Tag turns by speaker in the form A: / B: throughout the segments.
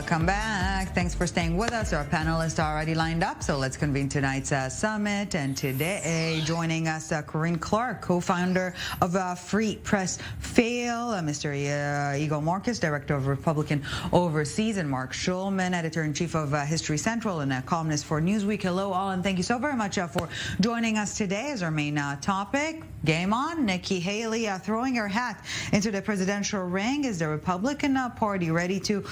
A: Welcome back. Thanks for staying with us. Our panelists are already lined up, so let's convene tonight's summit. And today, joining us, Corinne Clark, co-founder of Free Press Fail, Mr. Igor Marcus, director of Republican Overseas, and Marc Schulman, editor-in-chief of History Central and a columnist for Newsweek. Hello, all, and thank you so very much for joining us today. As our main topic, game on. Nikki Haley throwing her hat into the presidential ring. Is the Republican Party ready to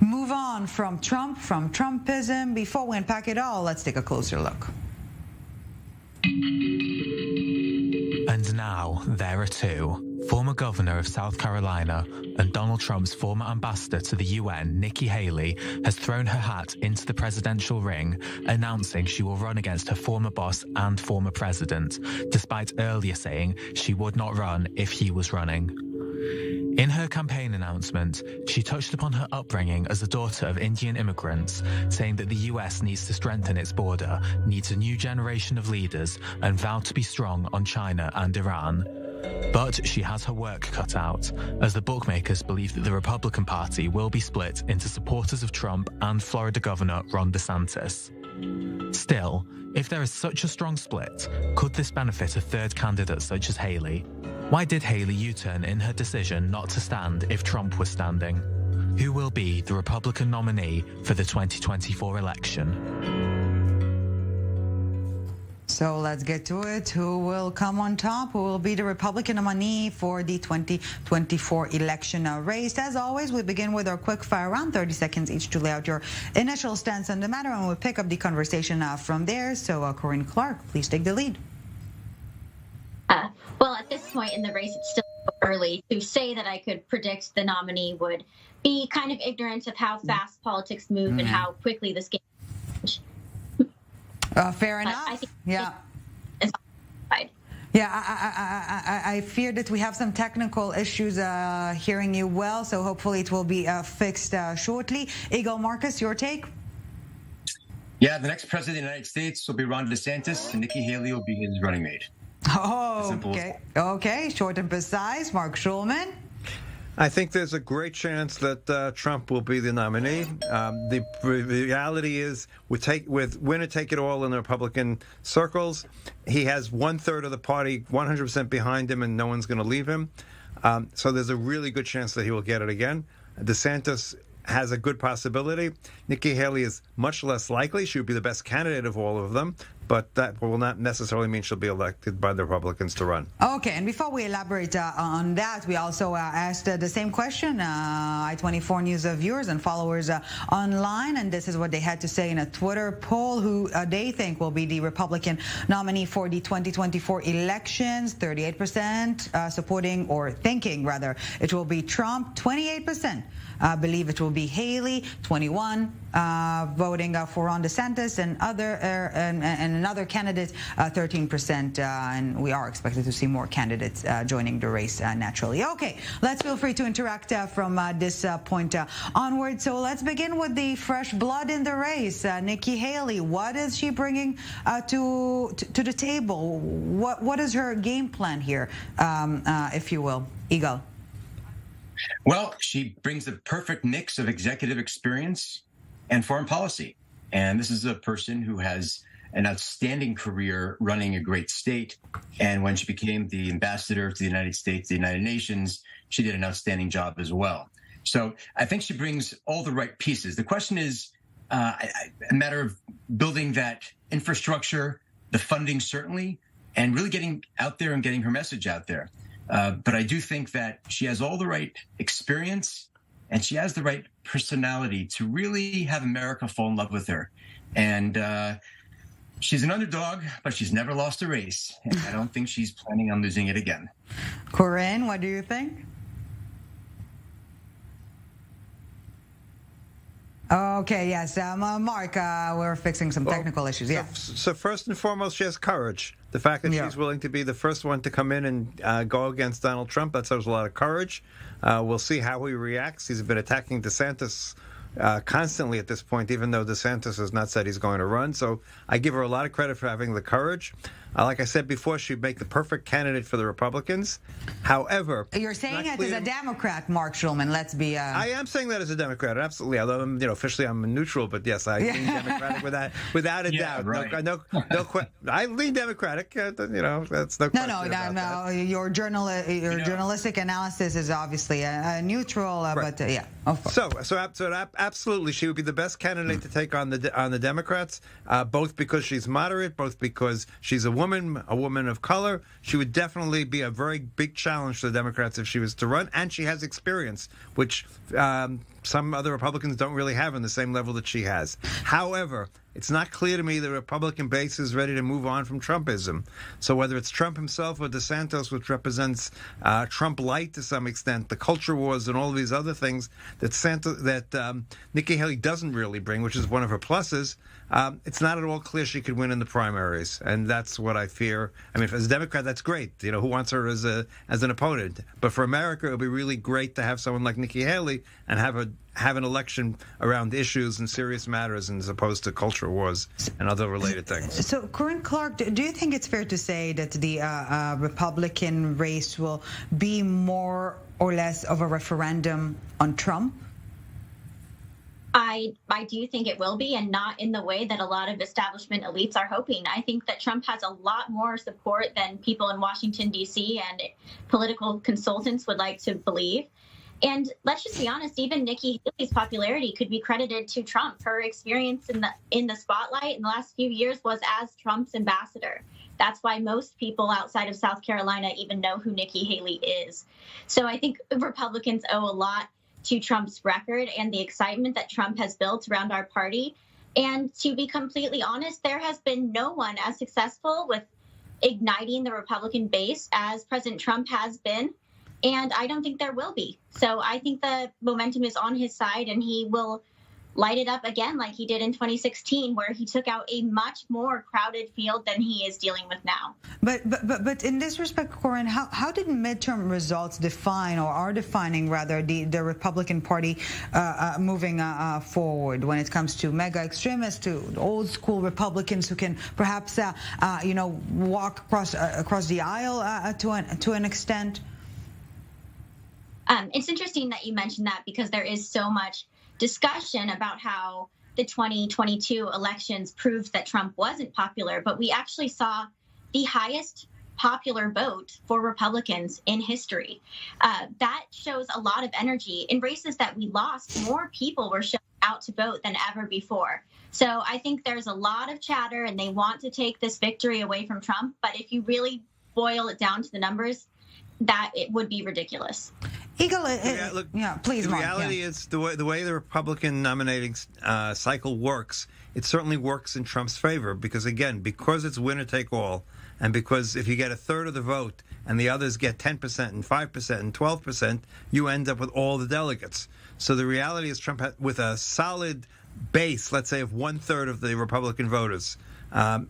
A: move on from Trump, from Trumpism? Before we unpack it all, let's take a closer look.
B: And now, there are two. Former governor of South Carolina and Donald Trump's former ambassador to the UN, Nikki Haley, has thrown her hat into the presidential ring, announcing she will run against her former boss and former president, despite earlier saying she would not run if he was running. In her campaign announcement, she touched upon her upbringing as a daughter of Indian immigrants, saying that the US needs to strengthen its border, needs a new generation of leaders, and vowed to be strong on China and Iran. But she has her work cut out, as the bookmakers believe that the Republican Party will be split into supporters of Trump and Florida Governor Ron DeSantis. Still, if there is such a strong split, could this benefit a third candidate such as Haley? Why did Haley U-turn in her decision not to stand if Trump was standing? Who will be the Republican nominee for the 2024 election?
A: So let's get to it. Who will come on top? Who will be the Republican nominee for the 2024 election race? As always, we begin with our quick fire round, 30 seconds each to lay out your initial stance on the matter, and we'll pick up the conversation from there. So, Corinne Clark, please take the lead.
C: Well, at this point in the race, it's still early. To say that I could predict the nominee would be kind of ignorant of how fast politics move and how quickly this game change.
A: Fair enough.
C: I think
A: yeah. I fear that we have some technical issues hearing you well, so hopefully it will be fixed shortly. Igor Marcus, your take?
D: Yeah, the next president of the United States will be Ron DeSantis, and Nikki Haley will be his running mate.
A: Oh, okay. Okay, short and precise. Marc Schulman?
E: I think there's a great chance that Trump will be the nominee. The reality is, with winner take it all in the Republican circles, he has 1/3 of the party 100% behind him, and no one's going to leave him. So there's a really good chance that he will get it again. DeSantis has a good possibility. Nikki Haley is much less likely. She would be the best candidate of all of them, but that will not necessarily mean she'll be elected by the Republicans to run.
A: Okay, and before we elaborate on that, we also asked the same question, i24News viewers and followers online, and this is what they had to say in a Twitter poll, who they think will be the Republican nominee for the 2024 elections. 38% supporting, or thinking rather, it will be Trump. 28% believe it will be Haley. 21 voting for Ron DeSantis, and another candidate, 13%, and we are expected to see more candidates joining the race naturally. Okay, let's feel free to interact from this point onward. So let's begin with the fresh blood in the race. Nikki Haley, what is she bringing to the table? What is her game plan here, if you will? Igor.
D: Well, she brings the perfect mix of executive experience and foreign policy. And this is a person who has an outstanding career running a great state. And when she became the ambassador to the United States, the United Nations, she did an outstanding job as well. So I think she brings all the right pieces. The question is a matter of building that infrastructure, the funding certainly, and really getting out there and getting her message out there. But I do think that she has all the right experience, and she has the right personality to really have America fall in love with her. And she's an underdog, but she's never lost a race. And I don't think she's planning on losing it again.
A: Corinne, what do you think? Okay, yes. Mark, we're fixing some technical issues. Yeah.
E: So first and foremost, she has courage. The fact that she's willing to be the first one to come in and go against Donald Trump, that shows a lot of courage. We'll see how he reacts. He's been attacking DeSantis constantly at this point, even though DeSantis has not said he's going to run. So I give her a lot of credit for having the courage. Like I said before, she'd make the perfect candidate for the Republicans. However,
A: you're saying it as a Democrat, Marc Schulman. Let's be.
E: I am saying that as a Democrat, absolutely. Although officially I'm neutral, but yes, I lean Democratic without a doubt.
D: Right.
E: No, I lean Democratic. That's no question about that.
A: Your journalistic analysis is obviously neutral,
E: right.
A: But yeah. So
E: absolutely, she would be the best candidate to take on the Democrats, both because she's moderate, both because she's a woman of color. She would definitely be a very big challenge to the Democrats if she was to run, and she has experience, which some other Republicans don't really have on the same level that she has. However, it's not clear to me the Republican base is ready to move on from Trumpism. So whether it's Trump himself or DeSantis, which represents Trump light to some extent, the culture wars and all these other things that Nikki Haley doesn't really bring, which is one of her pluses, it's not at all clear she could win in the primaries, and that's what I fear. I mean, as a Democrat, that's great. Who wants her as an opponent? But for America, it would be really great to have someone like Nikki Haley and have an election around issues and serious matters, as opposed to culture wars and other related things.
A: So, Corinne Clark, do you think it's fair to say that the Republican race will be more or less of a referendum on Trump?
C: I do think it will be, and not in the way that a lot of establishment elites are hoping. I think that Trump has a lot more support than people in Washington, D.C. and political consultants would like to believe. And let's just be honest, even Nikki Haley's popularity could be credited to Trump. Her experience in the spotlight in the last few years was as Trump's ambassador. That's why most people outside of South Carolina even know who Nikki Haley is. So I think Republicans owe a lot to Trump's record and the excitement that Trump has built around our party. And to be completely honest, there has been no one as successful with igniting the Republican base as President Trump has been. And I don't think there will be. So I think the momentum is on his side, and he will light it up again like he did in 2016, where he took out a much more crowded field than he is dealing with now.
A: But in this respect, Corinne, how did midterm results define, or are defining rather, the Republican Party moving forward when it comes to mega extremists, to old school Republicans who can perhaps walk across the aisle to an extent?
C: It's interesting that you mentioned that, because there is so much discussion about how the 2022 elections proved that Trump wasn't popular, but we actually saw the highest popular vote for Republicans in history. That shows a lot of energy. In races that we lost, more people were showing out to vote than ever before. So I think there's a lot of chatter, and they want to take this victory away from Trump. But if you really boil it down to the numbers, that it would be ridiculous.
A: Eagle, please,
E: The
A: Mark,
E: reality is the way the Republican nominating cycle works, it certainly works in Trump's favor because it's winner take all, and because if you get a third of the vote and the others get 10% and 5% and 12%, you end up with all the delegates. So the reality is Trump, with a solid base, let's say of 1/3 of the Republican voters,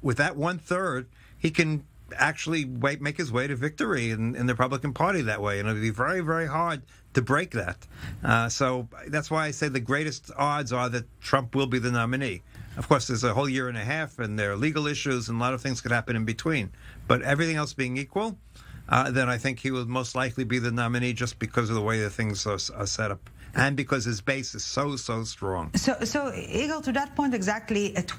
E: with that 1/3, he can actually make his way to victory in the Republican Party that way, and it'll be very, very hard to break that. So that's why I say the greatest odds are that Trump will be the nominee. Of course, there's a whole year and a half, and there are legal issues, and a lot of things could happen in between. But everything else being equal, then I think he will most likely be the nominee just because of the way the things are set up, and because his base is so strong.
A: So Eagle, to that point exactly, at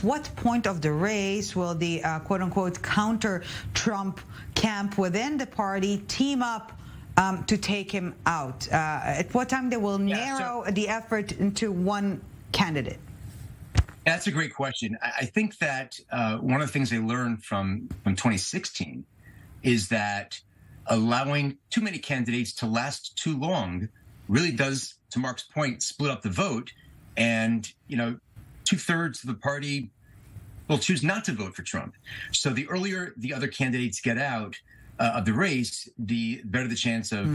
A: what point of the race will the quote-unquote counter-Trump camp within the party team up to take him out? At what time they will narrow the effort into one candidate?
D: That's a great question. I think that one of the things they learned from 2016 is that allowing too many candidates to last too long really does, to Mark's point, split up the vote. And, 2/3 of the party will choose not to vote for Trump. So the earlier the other candidates get out of the race, the better the chance of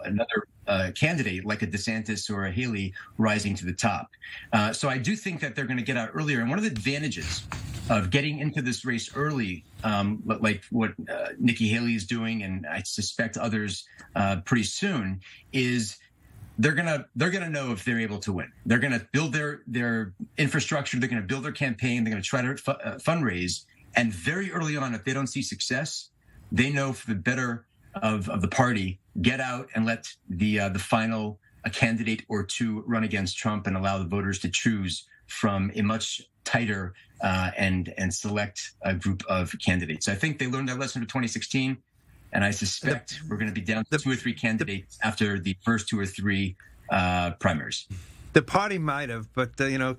D: another candidate like a DeSantis or a Haley rising to the top. So I do think that they're going to get out earlier. And one of the advantages of getting into this race early, like what Nikki Haley is doing, and I suspect others pretty soon, is they're gonna know if they're able to win. They're gonna build their infrastructure. They're gonna build their campaign. They're gonna try to fundraise, And very early on, if they don't see success, they know for the better of the party, get out and let the final a candidate or two run against Trump and allow the voters to choose from a much tighter and select group of candidates. I think they learned their lesson of 2016, and I suspect we're going to be down to 2 or 3 candidates after the first 2 or 3 primaries.
E: The party might have, but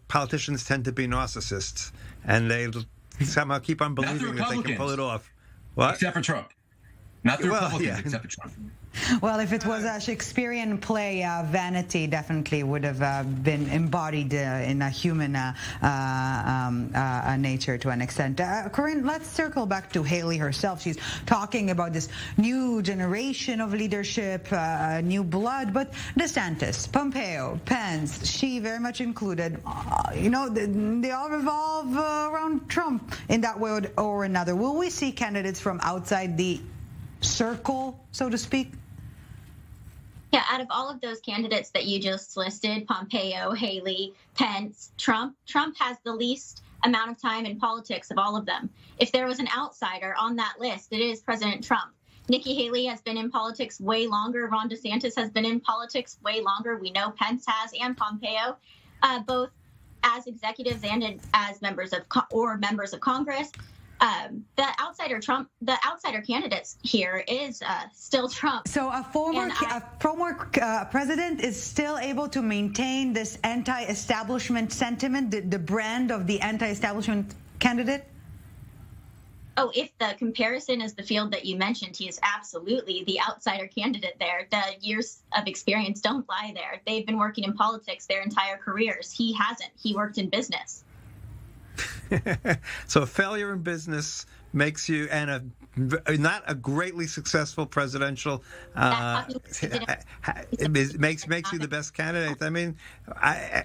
E: politicians tend to be narcissists, and they somehow keep on believing that they can pull it off. What?
D: Except for Trump. Not the Republicans, except for Trump.
A: Well, if it was a Shakespearean play, vanity definitely would have been embodied in a human nature to an extent. Corinne, let's circle back to Haley herself. She's talking about this new generation of leadership, new blood, but DeSantis, Pompeo, Pence, she very much included, they all revolve around Trump in that way or another. Will we see candidates from outside the circle, so to speak?
C: Yeah, out of all of those candidates that you just listed, Pompeo, Haley, Pence, Trump has the least amount of time in politics of all of them. If there was an outsider on that list, it is President Trump. Nikki Haley has been in politics way longer. Ron DeSantis has been in politics way longer. We know Pence has, and Pompeo, both as executives and as members of Congress. The outsider candidates here is still Trump.
A: So a former president is still able to maintain this anti-establishment sentiment, the brand of the anti-establishment candidate?
C: Oh, if the comparison is the field that you mentioned, he is absolutely the outsider candidate there. The years of experience don't lie there. They've been working in politics their entire careers. He hasn't. He worked in business.
E: So a failure in business makes you, and not a greatly successul presidential, it makes you the best candidate. I mean,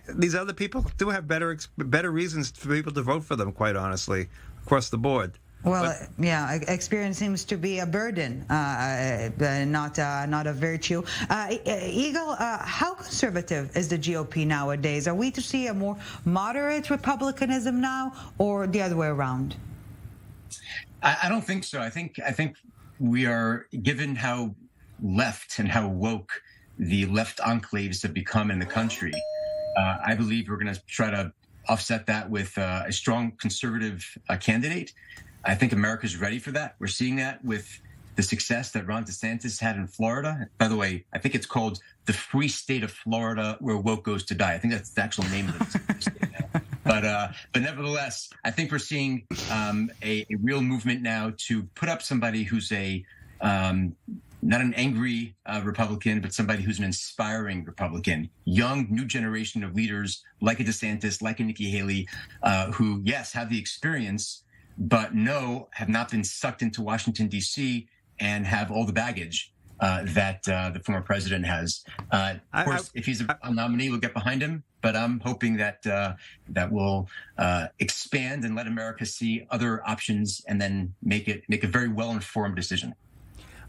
E: these other people do have better reasons for people to vote for them, quite honestly, across the board.
A: Well, experience seems to be a burden, not a virtue. Eagle, how conservative is the GOP nowadays? Are we to see a more moderate republicanism now, or the other way around?
D: I don't think so. I think we are, given how left and how woke the left enclaves have become in the country. I believe we're going to try to offset that with a strong conservative candidate. I think America's ready for that. We're seeing that with the success that Ron DeSantis had in Florida. By the way, I think it's called the free state of Florida where woke goes to die. I think that's the actual name of the state now. But nevertheless, I think we're seeing a real movement now to put up somebody who's not an angry Republican, but somebody who's an inspiring Republican. Young, new generation of leaders like a DeSantis, like a Nikki Haley, who, yes, have the experience, but have not been sucked into Washington, D.C. and have all the baggage that the former president has. Of course, if he's a nominee, we'll get behind him. But I'm hoping that that will expand and let America see other options and then make a very well-informed decision.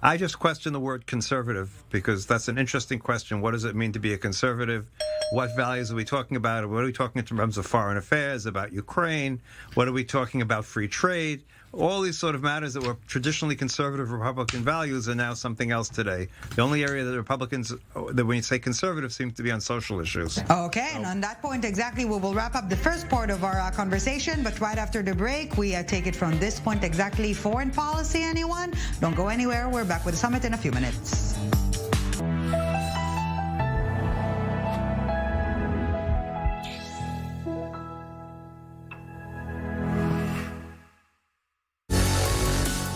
E: I just question the word conservative because that's an interesting question. What does it mean to be a conservative? What values are we talking about? What are we talking in terms of foreign affairs, about Ukraine? What are we talking about free trade? All these sort of matters that were traditionally conservative Republican values are now something else today. The only area that Republicans, that when you say conservative, seems to be on social issues.
A: Okay, and on that point exactly, we will wrap up the first part of our conversation, but right after the break, we take it from this point exactly. Foreign policy, anyone? Don't go anywhere. We're back with the summit in a few minutes.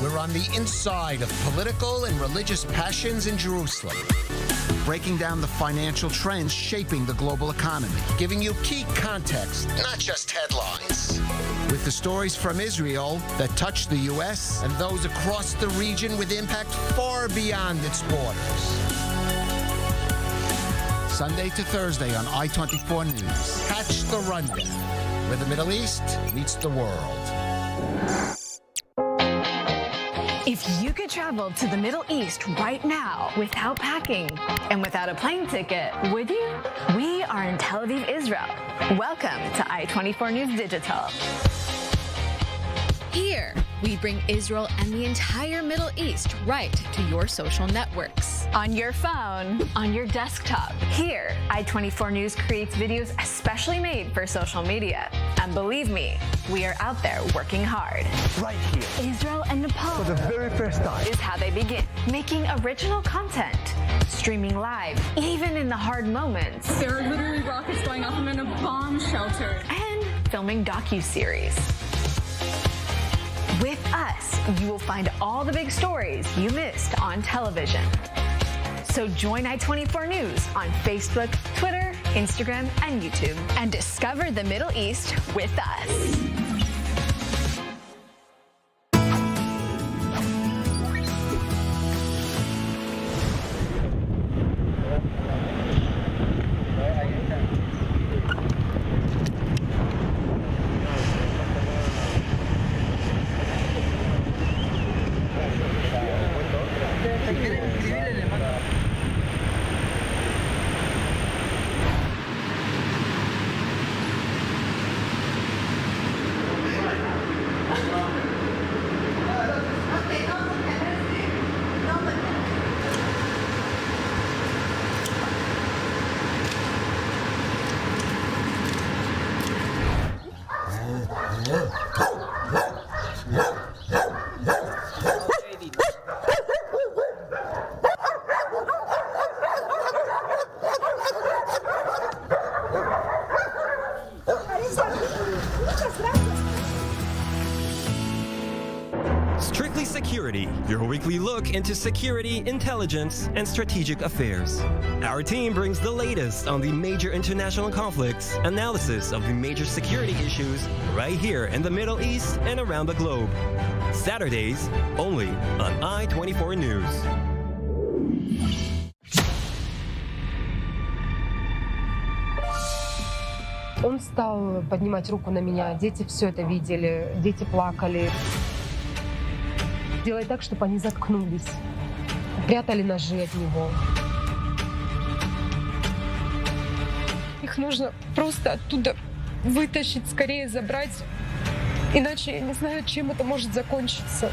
F: We're on the inside of political and religious passions in Jerusalem, breaking down the financial trends shaping the global economy, giving you key context, not just headlines. With the stories from Israel that touch the U.S. and those across the region with impact far beyond its borders. Sunday to Thursday on i24 News. Catch the rundown, where the Middle East meets the world.
G: If you could travel to the Middle East right now without packing and without a plane ticket, would you? We are in Tel Aviv, Israel. Welcome to i24 News Digital.
H: Here, we bring Israel and the entire Middle East right to your social networks.
G: On your phone, on your desktop. Here, i24 News creates videos especially made for social media. And believe me, we are out there working hard.
I: Right here.
G: Israel and Nepal.
I: For the very first time.
G: Is how they begin. Making original content. Streaming live, even in the hard moments.
J: There are literally rockets going off. I'm in a bomb shelter.
G: And filming docuseries. With us, you will find all the big stories you missed on television. So join i24 News on Facebook, Twitter, Instagram, and YouTube.
H: And discover the Middle East with us.
K: Strictly Security, your weekly look into security, intelligence, and strategic affairs. Our team brings the latest on the major international conflicts, analysis of the major security issues right here in the Middle East and around the globe. Saturdays, only on i24 News.
L: Он стал поднимать руку на меня, дети все это видели, дети плакали. Делать так, чтобы они заткнулись, прятали ножи от него. Их нужно просто оттуда вытащить, скорее забрать, иначе я не знаю, чем это может закончиться.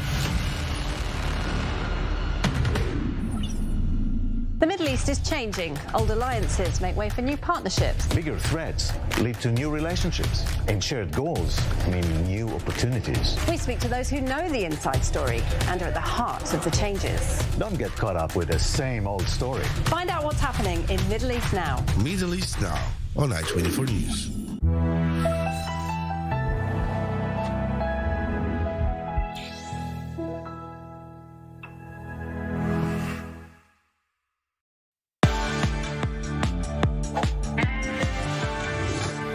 M: The Middle East is changing. Old alliances make way for new partnerships.
I: Bigger threats lead to new relationships, and shared goals mean new opportunities.
M: We speak to those who know the inside story and are at the heart of the changes.
I: Don't get caught up with the same old story.
M: Find out what's happening in Middle East Now.
N: Middle East Now on i24 News.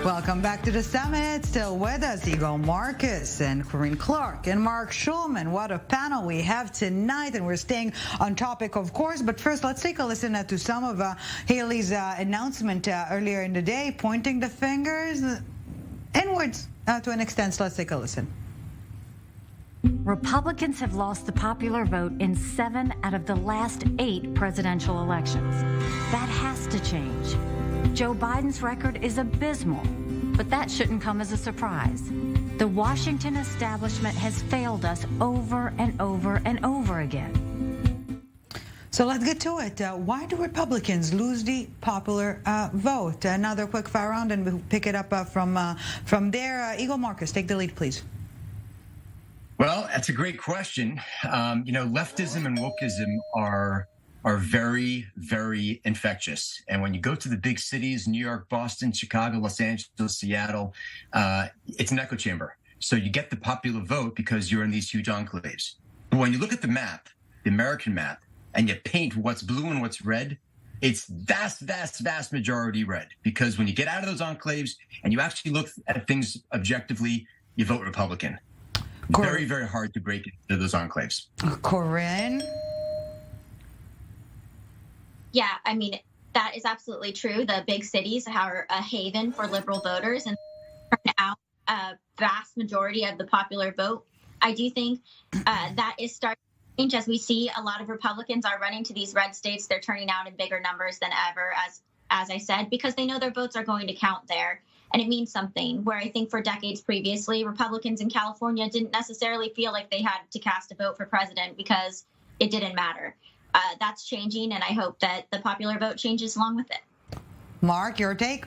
A: Welcome back to the summit. Still with us, Igor Marcus and Corinne Clark and Marc Schulman. What a panel we have tonight, and we're staying on topic, of course. But first, let's take a listen to some of Haley's announcement earlier in the day, pointing the fingers inwards to an extent. So let's take a listen.
O: Republicans have lost the popular vote in 7 out of the last 8 presidential elections. That has to change. Joe Biden's record is abysmal, but that shouldn't come as a surprise. The Washington establishment has failed us over and over and over again.
A: So let's get to it. Why do Republicans lose the popular vote? Another quick fire round, and we'll pick it up from there. Igor Marcus, take the lead, please.
D: Well, that's a great question. Leftism and wokeism are very, very infectious. And when you go to the big cities, New York, Boston, Chicago, Los Angeles, Seattle, it's an echo chamber. So you get the popular vote because you're in these huge enclaves. But when you look at the map, the American map, and you paint what's blue and what's red, it's vast, vast, vast majority red. Because when you get out of those enclaves and you actually look at things objectively, you vote Republican. Very, very hard to break into those enclaves.
A: Corinne?
C: Yeah, I mean, that is absolutely true. The big cities are a haven for liberal voters and turn out a vast majority of the popular vote. I do think that is starting to change as we see a lot of Republicans are running to these red states. They're turning out in bigger numbers than ever, as I said, because they know their votes are going to count there. and it means something, where I think for decades previously, Republicans in California didn't necessarily feel like they had to cast a vote for president because it didn't matter. That's changing, and I hope that the popular vote changes along with it.
A: Mark, your take?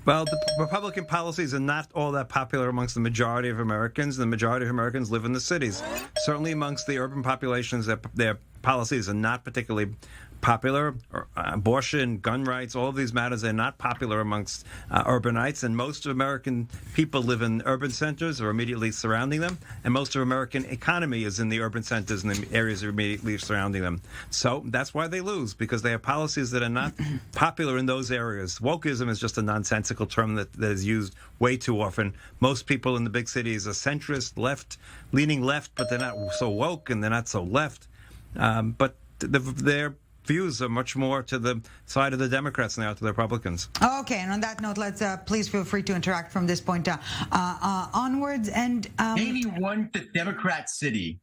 E: Well, the Republican policies are not all that popular amongst the majority of Americans. The majority of Americans live in the cities. Certainly amongst the urban populations, their policies are not particularly popular. Abortion, gun rights, all of these matters are not popular amongst urbanites, and most of American people live in urban centers or immediately surrounding them, and most of American economy is in the urban centers and the areas immediately surrounding them. So that's why they lose, because they have policies that are not popular in those areas. Wokeism is just a nonsensical term that is used way too often. Most people in the big cities are centrist, leaning left, but they're not so woke and they're not so left. But their views are much more to the side of the Democrats than they are to the Republicans.
A: Okay, and on that note, let's please feel free to interact from this point onwards. And
D: maybe one Democrat city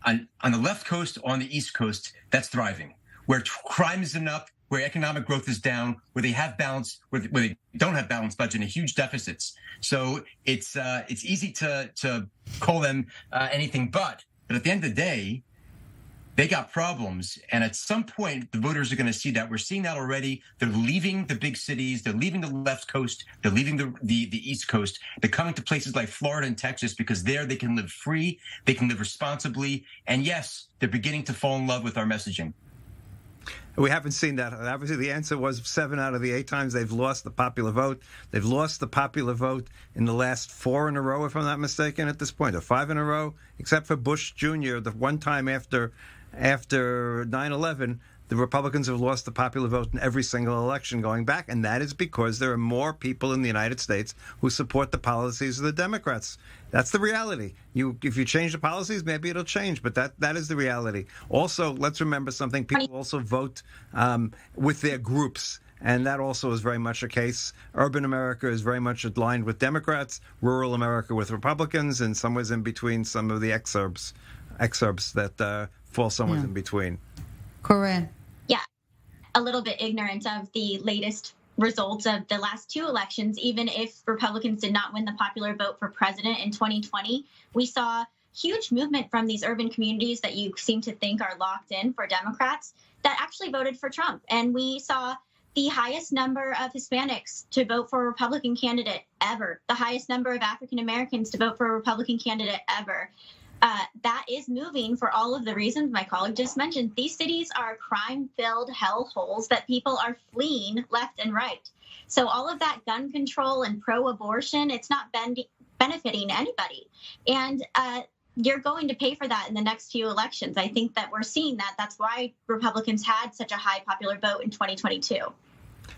D: on the left coast or on the East Coast that's thriving, where crime isn't up, where economic growth is down, where they have balance, where they don't have balanced budget and huge deficits. So it's easy to call them anything but at the end of the day, they got problems, and at some point, the voters are going to see that. We're seeing that already. They're leaving the big cities. They're leaving the left coast. They're leaving the East Coast. They're coming to places like Florida and Texas because there they can live free, they can live responsibly, and yes, they're beginning to fall in love with our messaging.
E: We haven't seen that. Obviously, the answer was 7 out of the 8 times they've lost the popular vote. They've lost the popular vote in the last 4 in a row, if I'm not mistaken, at this point, or 5 in a row, except for Bush Jr., the one time after 9/11, the Republicans have lost the popular vote in every single election going back, and that is because there are more people in the United States who support the policies of the Democrats. That's the reality. If you change the policies, maybe it'll change, but that is the reality. Also, let's remember something. People also vote with their groups, and that also is very much a case. Urban America is very much aligned with Democrats, rural America with Republicans, and somewhere in between some of the exurbs that fall somewhere in between.
A: Correct.
C: Yeah, a little bit ignorant of the latest results of the last 2 elections. Even if Republicans did not win the popular vote for president in 2020, we saw huge movement from these urban communities that you seem to think are locked in for Democrats that actually voted for Trump. And we saw the highest number of Hispanics to vote for a Republican candidate ever, the highest number of African Americans to vote for a Republican candidate ever. That is moving for all of the reasons my colleague just mentioned. These cities are crime-filled hellholes that people are fleeing left and right. So all of that gun control and pro-abortion, it's not benefiting anybody. And you're going to pay for that in the next few elections. I think that we're seeing that. That's why Republicans had such a high popular vote in 2022.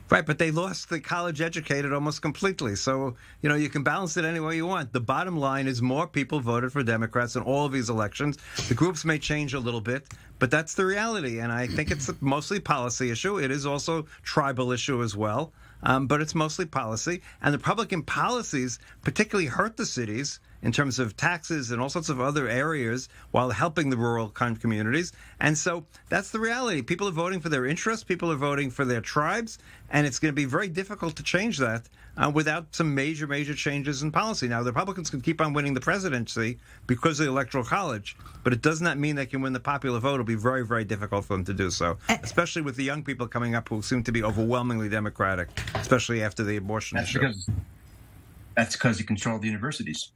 E: Right, but they lost the college-educated almost completely. So, you can balance it any way you want. The bottom line is more people voted for Democrats in all of these elections. The groups may change a little bit, but that's the reality. And I think it's mostly policy issue. It is also tribal issue as well, but it's mostly policy. And the Republican policies particularly hurt the cities in terms of taxes and all sorts of other areas while helping the rural communities. And so that's the reality. People are voting for their interests. People are voting for their tribes. And it's going to be very difficult to change that without some major changes in policy. Now, the Republicans can keep on winning the presidency because of the Electoral College, but it does not mean they can win the popular vote. It'll be very, very difficult for them to do so, especially with the young people coming up who seem to be overwhelmingly Democratic, especially after the abortion issue.
D: That's because you control the universities.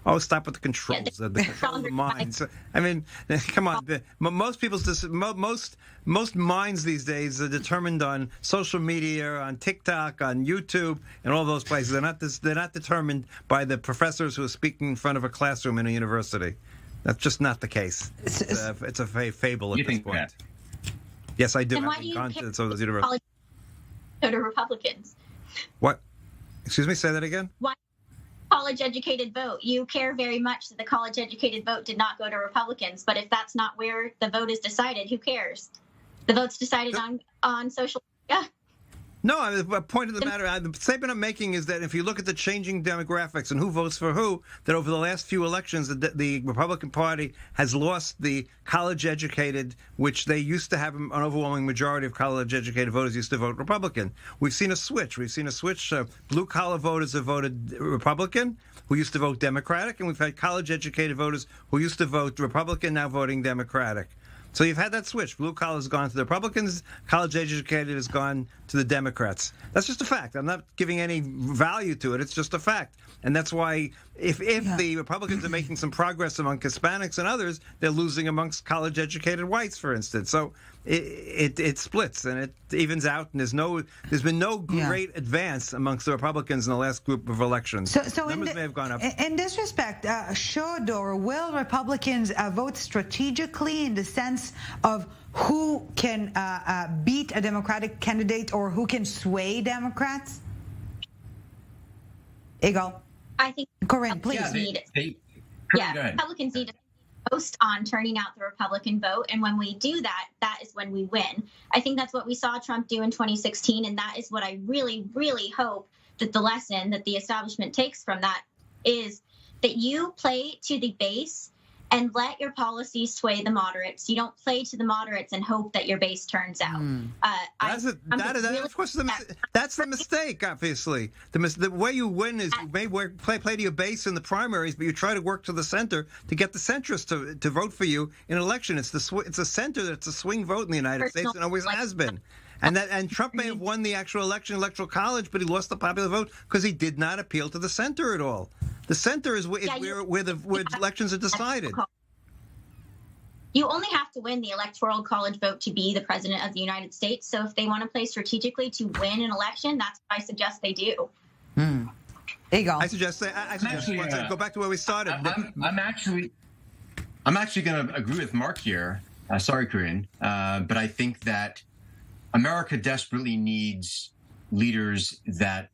E: Oh, stop with the controls, the control of the minds. I mean, come on. Most minds these days are determined on social media, on TikTok, on YouTube, and all those places. They're not determined by the professors who are speaking in front of a classroom in a university. That's just not the case. It's a fable at this point. That? Yes, I do.
C: And why do you pick go to Republicans?
E: What? Excuse me, say that again?
C: Why? College-educated vote. You care very much that the college-educated vote did not go to Republicans, but if that's not where the vote is decided, who cares? The vote's decided on social media.
E: No, the point of the matter, the statement I'm making is that if you look at the changing demographics and who votes for who, that over the last few elections, the Republican Party has lost the college-educated, which they used to have an overwhelming majority of college-educated voters used to vote Republican. We've seen a switch. Blue-collar voters have voted Republican, who used to vote Democratic, and we've had college-educated voters who used to vote Republican, now voting Democratic. So you've had that switch. Blue collar has gone to the Republicans. College educated has gone to the Democrats. That's just a fact. I'm not giving any value to it. It's just a fact. And that's why if the Republicans are making some progress among Hispanics and others, they're losing amongst college educated whites, for instance. So it splits and it evens out. And there's been no great advance amongst the Republicans in the last group of elections.
A: So
E: numbers may have gone up.
A: In this respect, should or will Republicans vote strategically in the sense of who can beat a Democratic candidate or who can sway Democrats? Eagle.
C: I think
A: Corinne, please.
C: Republicans need to focus on turning out the Republican vote. And when we do that, that is when we win. I think that's what we saw Trump do in 2016. And that is what I really, really hope that the lesson that the establishment takes from that is that you play to the base and let your policies sway the moderates. You don't play to the moderates and hope that your base turns out.
E: That's the mistake, obviously. The way you win is you may play to your base in the primaries, but you try to work to the center to get the centrists to vote for you in an election. It's the center that's a swing vote in the United States and always has been. And Trump may have won the actual electoral college, but he lost the popular vote because he did not appeal to the center at all. The center is where elections are decided.
C: You only have to win the electoral college vote to be the president of the United States. So if they want to play strategically to win an election, that's what I suggest they do.
A: There you go.
E: I suggest go back to where we started.
D: I'm actually going to agree with Mark here. Sorry, Corinne, but I think that America desperately needs leaders that,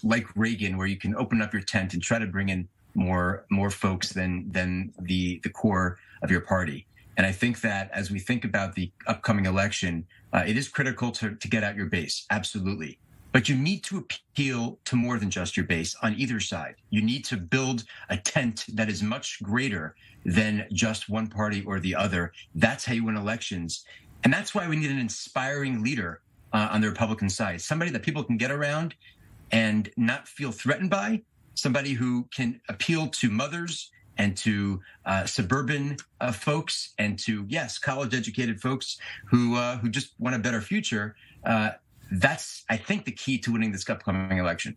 D: like Reagan, where you can open up your tent and try to bring in more folks than the core of your party. And I think that as we think about the upcoming election, it is critical to get out your base. Absolutely. But you need to appeal to more than just your base on either side. You need to build a tent that is much greater than just one party or the other. That's how you win elections. And that's why we need an inspiring leader on the Republican side, somebody that people can get around and not feel threatened by, somebody who can appeal to mothers and to suburban folks and to, college-educated folks who just want a better future. That's, I think, the key to winning this upcoming election.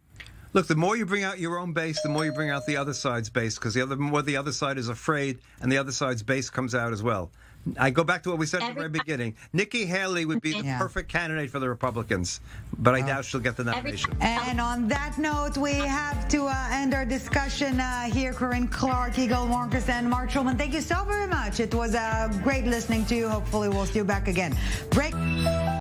E: Look, the more you bring out your own base, the more you bring out the other side's base, because the more the other side is afraid, and the other side's base comes out as well. I go back to what we said at the very beginning. Nikki Haley would be the perfect candidate for the Republicans, but I doubt she'll get the nomination.
A: And on that note, we have to end our discussion here. Corinne Clark, Eagle Marcus, and Marc Schulman, thank you so very much. It was great listening to you. Hopefully we'll see you back again. Break.